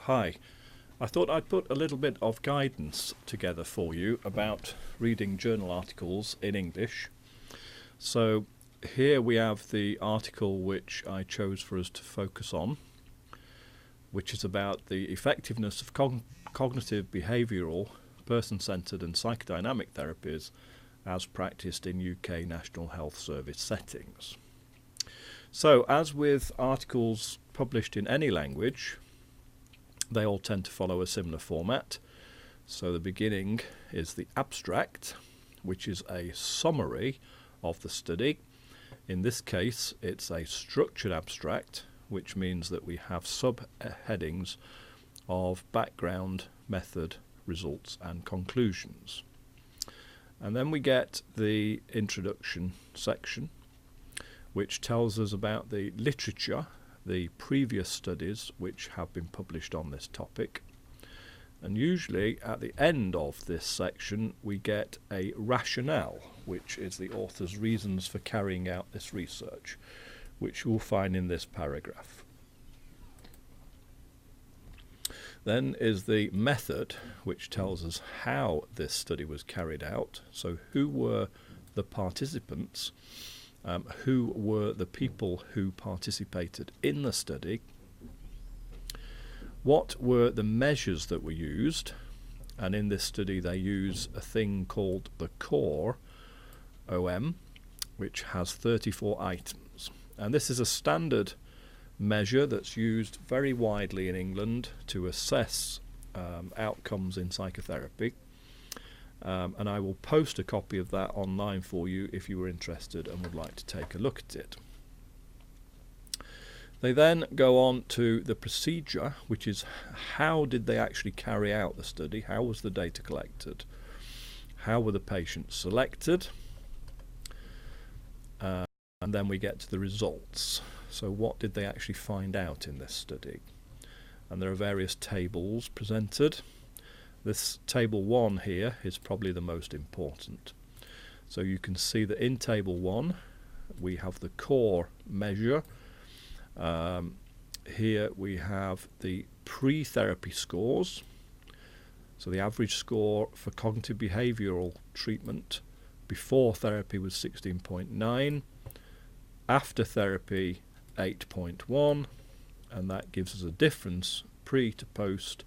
Hi. I thought I'd put a little bit of guidance together for you about reading journal articles in English. So here we have the article which I chose for us to focus on, which is about the effectiveness of cognitive behavioural, person-centred and psychodynamic therapies as practised in UK National Health Service settings. So, as with articles published in any language, they all tend to follow a similar format. So the beginning is the abstract, which is a summary of the study. In this case, it's a structured abstract, which means that we have subheadings of background, method, results and conclusions. And then we get the introduction section, which tells us about the literature, the previous studies which have been published on this topic. And usually at the end of this section we get a rationale, which is the author's reasons for carrying out this research, which you'll find in this paragraph. Then is the method, which tells us how this study was carried out. So who were the participants? Who were the people who participated in the study? What were the measures that were used? And in this study they use a thing called the core OM, which has 34 items. And this is a standard measure that's used very widely in England to assess outcomes in psychotherapy. And I will post a copy of that online for you if you were interested and would like to take a look at it. They then go on to the procedure, which is how did they actually carry out the study, how was the data collected, how were the patients selected, and then we get to the results. So what did they actually find out in this study? And there are various tables presented. This table 1 here is probably the most important. So you can see that in table 1 we have the core measure. Here we have the pre-therapy scores. So the average score for cognitive behavioural treatment before therapy was 16.9, after therapy 8.1, and that gives us a difference pre to post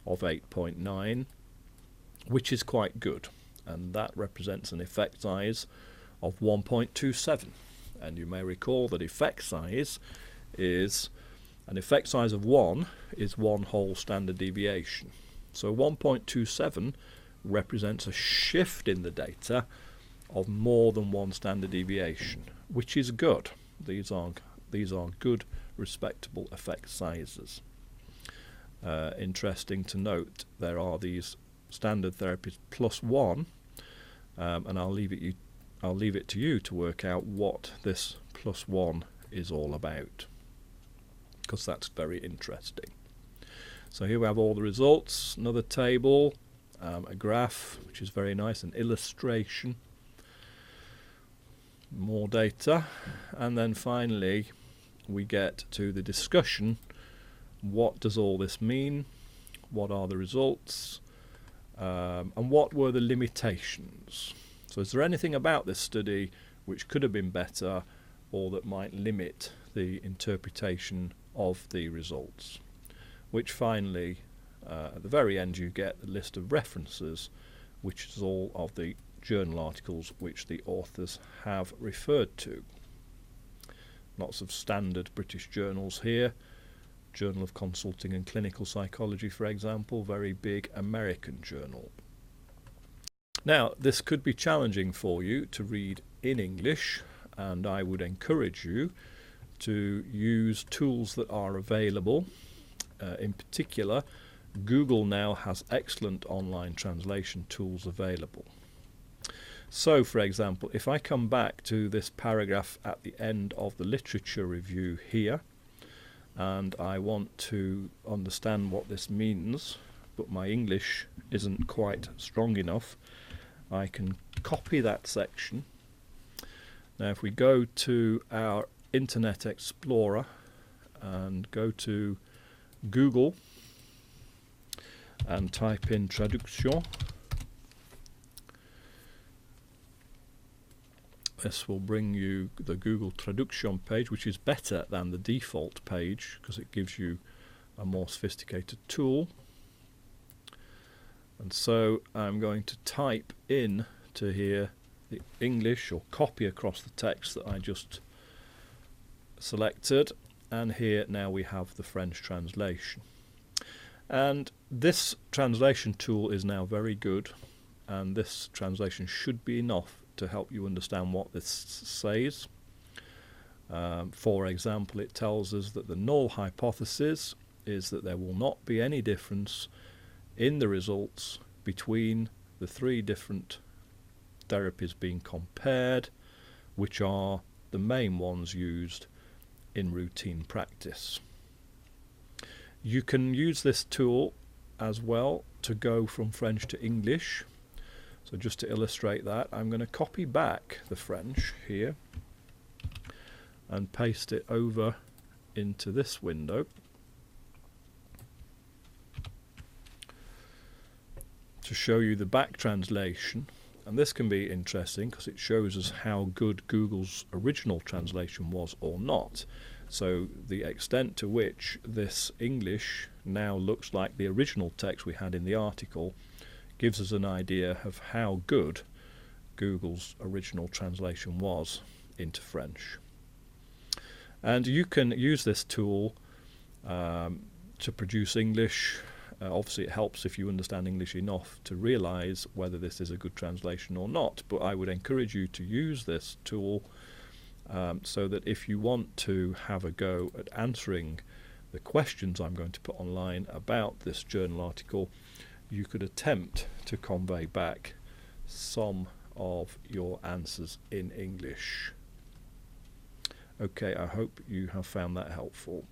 of 8.9, which is quite good, and that represents an effect size of 1.27. And you may recall that effect size is an effect size of 1 is one whole standard deviation. So 1.27 represents a shift in the data of more than one standard deviation, which is good. These are good, respectable effect sizes. Interesting to note, there are these standard therapies plus 1, and I'll leave it to you to work out what this plus 1 is all about, because that's very interesting. So here we have all the results, another table, a graph which is very nice, an illustration, more data, and then finally we get to the discussion. What does all this mean? What are the results? And what were the limitations? So is there anything about this study which could have been better or that might limit the interpretation of the results? Which finally, at the very end, you get the list of references, which is all of the journal articles which the authors have referred to. Lots of standard British journals here. Journal of Consulting and Clinical Psychology, for example, very big American journal. Now, this could be challenging for you to read in English, and I would encourage you to use tools that are available. In particular, Google now has excellent online translation tools available. So, for example, if I come back to this paragraph at the end of the literature review here, and I want to understand what this means, but my English isn't quite strong enough, I can copy that section. Now if we go to our Internet Explorer and go to Google, and type in traduction. This will bring you the Google Traduction page, which is better than the default page because it gives you a more sophisticated tool. And so I'm going to type in to here the English, or copy across the text that I just selected, and here now we have the French translation. And this translation tool is now very good, and this translation should be enough to help you understand what this says. For example, it tells us that the null hypothesis is that there will not be any difference in the results between the three different therapies being compared, which are the main ones used in routine practice. You can use this tool as well to go from French to English. So just to illustrate that, I'm going to copy back the French here and paste it over into this window. To show you the back translation, and this can be interesting because it shows us how good Google's original translation was or not. So the extent to which this English now looks like the original text we had in the article gives us an idea of how good Google's original translation was into French. And you can use this tool to produce English. Obviously it helps if you understand English enough to realize whether this is a good translation or not, but I would encourage you to use this tool so that if you want to have a go at answering the questions I'm going to put online about this journal article, you could attempt to convey back some of your answers in English. Okay, I hope you have found that helpful.